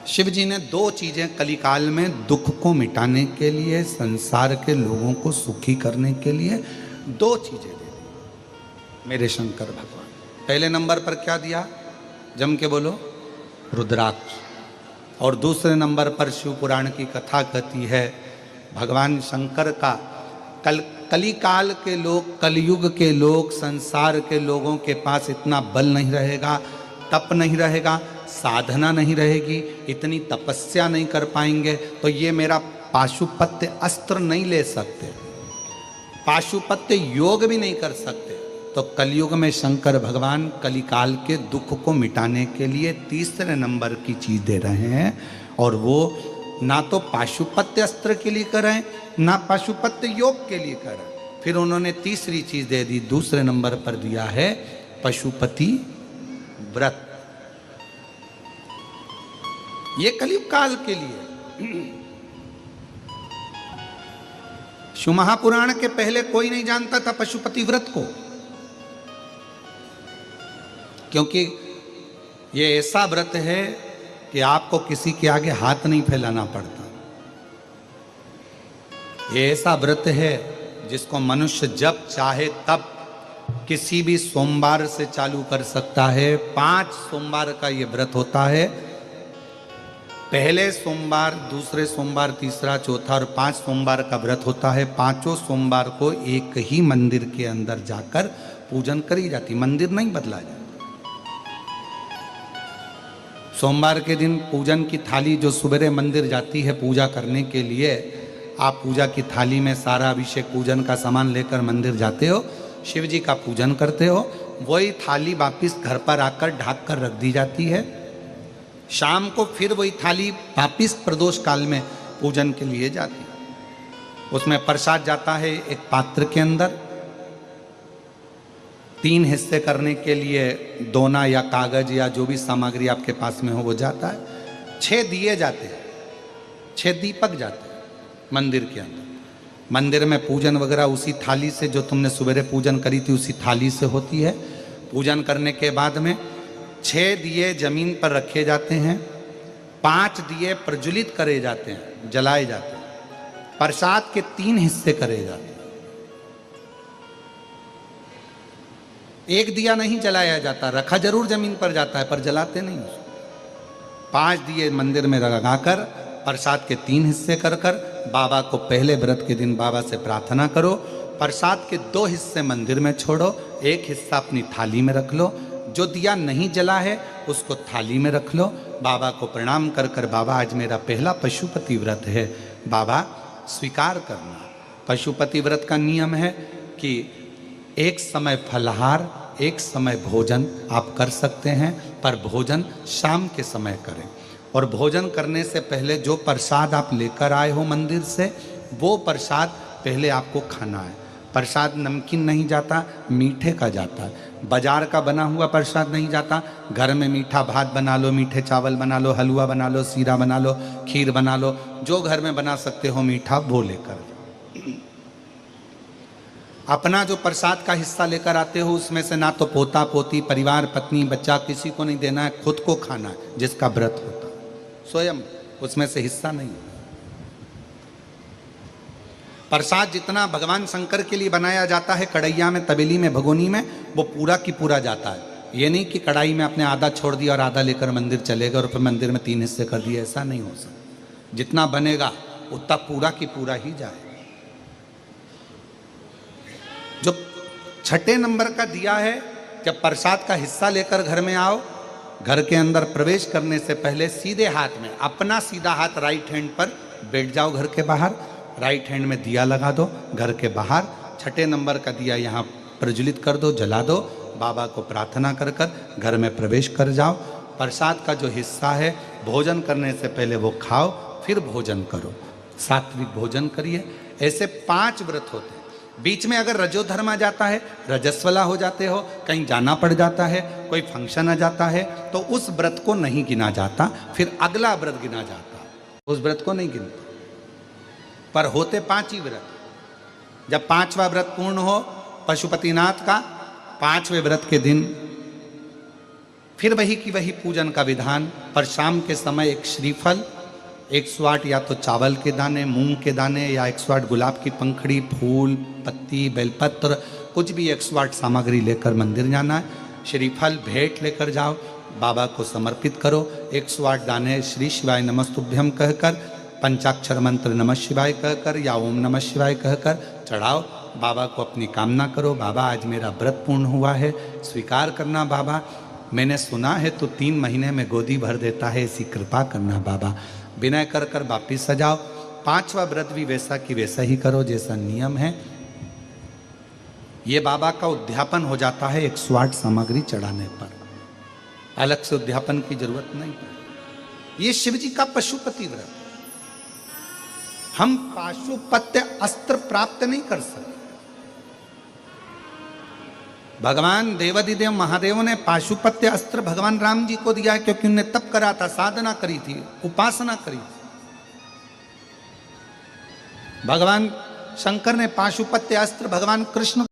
शिव जी ने दो चीजें कलिकाल में दुख को मिटाने के लिए, संसार के लोगों को सुखी करने के लिए दो चीजें दे दी मेरे शंकर भगवान। पहले नंबर पर क्या दिया, जम के बोलो, रुद्राक्ष। और दूसरे नंबर पर शिव पुराण की कथा कहती है भगवान शंकर का कलिकाल के लोग, कलयुग के लोग, संसार के लोगों के पास इतना बल नहीं रहेगा, तप नहीं रहेगा, साधना नहीं रहेगी, इतनी तपस्या नहीं कर पाएंगे, तो ये मेरा पाशुपत्य अस्त्र नहीं ले सकते, पाशुपत्य योग भी नहीं कर सकते। तो कलयुग में शंकर भगवान कलिकाल के दुख को मिटाने के लिए तीसरे नंबर की चीज दे रहे हैं, और वो ना तो पाशुपत्य अस्त्र के लिए कर रहे हैं, ना पाशुपत्य योग के लिए कर रहे हैं। फिर उन्होंने तीसरी चीज दे दी, दूसरे नंबर पर दिया है पशुपति व्रत। ये कलयुग काल के लिए। शिव महापुराण के पहले कोई नहीं जानता था पशुपति व्रत को, क्योंकि ये ऐसा व्रत है कि आपको किसी के आगे हाथ नहीं फैलाना पड़ता। ये ऐसा व्रत है जिसको मनुष्य जब चाहे तब किसी भी सोमवार से चालू कर सकता है। 5 सोमवार का ये व्रत होता है। पहले सोमवार, दूसरे सोमवार, तीसरा, चौथा और 5 सोमवार का व्रत होता है। 5 सोमवार को एक ही मंदिर के अंदर जाकर पूजन करी जाती, मंदिर नहीं बदला जाता। सोमवार के दिन पूजन की थाली जो सवेरे मंदिर जाती है पूजा करने के लिए, आप पूजा की थाली में सारा अभिषेक पूजन का सामान लेकर मंदिर जाते हो, शिव जी का पूजन करते हो, वही थाली वापिस घर पर आकर ढक कर रख दी जाती है। शाम को फिर वही थाली वापिस प्रदोष काल में पूजन के लिए जाती है। उसमें प्रसाद जाता है एक पात्र के अंदर, 3 हिस्से करने के लिए दोना या कागज या जो भी सामग्री आपके पास में हो वो जाता है। 6 दिए जाते हैं, 6 दीपक जाते हैं मंदिर के अंदर। मंदिर में पूजन वगैरह उसी थाली से, जो तुमने सवेरे पूजन करी थी उसी थाली से होती है। पूजन करने के बाद में 6 दिए जमीन पर रखे जाते हैं, 5 दिए प्रज्वलित करे जाते हैं, जलाए जाते हैं। प्रसाद के 3 हिस्से करे जाते हैं। एक दिया नहीं जलाया जाता, रखा जरूर जमीन पर जाता है पर जलाते नहीं उसको। 5 दिए मंदिर में लगाकर प्रसाद के 3 हिस्से कर कर बाबा को पहले व्रत के दिन बाबा से प्रार्थना करो। प्रसाद के 2 हिस्से मंदिर में छोड़ो, 1 हिस्सा अपनी थाली में रख लो। जो दिया नहीं जला है उसको थाली में रख लो। बाबा को प्रणाम कर कर, बाबा आज मेरा पहला पशुपति व्रत है, बाबा स्वीकार करना। पशुपति व्रत का नियम है कि एक समय फलाहार, एक समय भोजन आप कर सकते हैं, पर भोजन शाम के समय करें। और भोजन करने से पहले जो प्रसाद आप लेकर आए हो मंदिर से, वो प्रसाद पहले आपको खाना है। प्रसाद नमकीन नहीं जाता, मीठे का जाता है। बाजार का बना हुआ प्रसाद नहीं जाता। घर में मीठा भात बना लो, मीठे चावल बना लो, हलवा बना लो, सीरा बना लो, खीर बना लो, जो घर में बना सकते हो मीठा वो लेकर। अपना जो प्रसाद का हिस्सा लेकर आते हो उसमें से ना तो पोता पोती, परिवार, पत्नी, बच्चा किसी को नहीं देना है, खुद को खाना है, जिसका व्रत होता है स्वयं, उसमें से हिस्सा नहीं। प्रसाद जितना भगवान शंकर के लिए बनाया जाता है कढ़ैया में, तबेली में, भगोनी में, वो पूरा की पूरा जाता है। ये नहीं कि कढ़ाई में आपने आधा छोड़ दिया और आधा लेकर मंदिर चलेगा और फिर मंदिर में 3 हिस्से कर दिए, ऐसा नहीं हो सकता। जितना बनेगा उतना पूरा की पूरा ही जाए। जो 6ठे नंबर का दिया है, जब प्रसाद का हिस्सा लेकर घर में आओ, घर के अंदर प्रवेश करने से पहले सीधे हाथ में, अपना सीधा हाथ राइट हैंड पर बैठ जाओ घर के बाहर, राइट हैंड में दिया लगा दो घर के बाहर। 6ठे नंबर का दिया यहाँ प्रज्वलित कर दो, जला दो। बाबा को प्रार्थना कर कर घर में प्रवेश कर जाओ। प्रसाद का जो हिस्सा है भोजन करने से पहले वो खाओ, फिर भोजन करो, सात्विक भोजन करिए। ऐसे 5 व्रत होते हैं। बीच में अगर रजोधर्म आ जाता है, रजस्वला हो जाते हो, कहीं जाना पड़ जाता है, कोई फंक्शन आ जाता है, तो उस व्रत को नहीं गिना जाता, फिर अगला व्रत गिना जाता, उस व्रत को नहीं गिनता। पर होते 5 ही व्रत। जब 5वां व्रत पूर्ण हो पशुपतिनाथ का, 5वें व्रत के दिन फिर वही की वही पूजन का विधान। पर शाम के समय एक श्रीफल, 108 या तो चावल के दाने, मूंग के दाने, या 108 गुलाब की पंखड़ी, फूल, पत्ती, बेलपत्र, कुछ भी 108 सामग्री लेकर मंदिर जाना है। श्रीफल भेंट लेकर जाओ, बाबा को समर्पित करो। 108 दाने श्री शिवाय नमस्तुभ्यम कहकर, पंचाक्षर मंत्र नमः शिवाय कहकर या ओम नमः शिवाय कहकर चढ़ाओ। बाबा को अपनी कामना करो, बाबा आज मेरा व्रत पूर्ण हुआ है, स्वीकार करना बाबा। मैंने सुना है तो 3 महीने में गोदी भर देता है, ऐसी कृपा करना बाबा। विनय कर कर वापिस सजाओ। 5वां व्रत भी वैसा कि वैसा ही करो जैसा नियम है। ये बाबा का उद्यापन हो जाता है 108 सामग्री चढ़ाने पर, अलग से उद्यापन की जरूरत नहीं। ये शिव जी का पशुपति व्रत। हम पाशुपत्य अस्त्र प्राप्त नहीं कर सकते। भगवान देवादिदेव महादेव ने पाशुपत्य अस्त्र भगवान राम जी को दिया है, क्योंकि उन्होंने तप करा था, साधना करी थी, उपासना करी थी। भगवान शंकर ने पाशुपत्य अस्त्र भगवान कृष्ण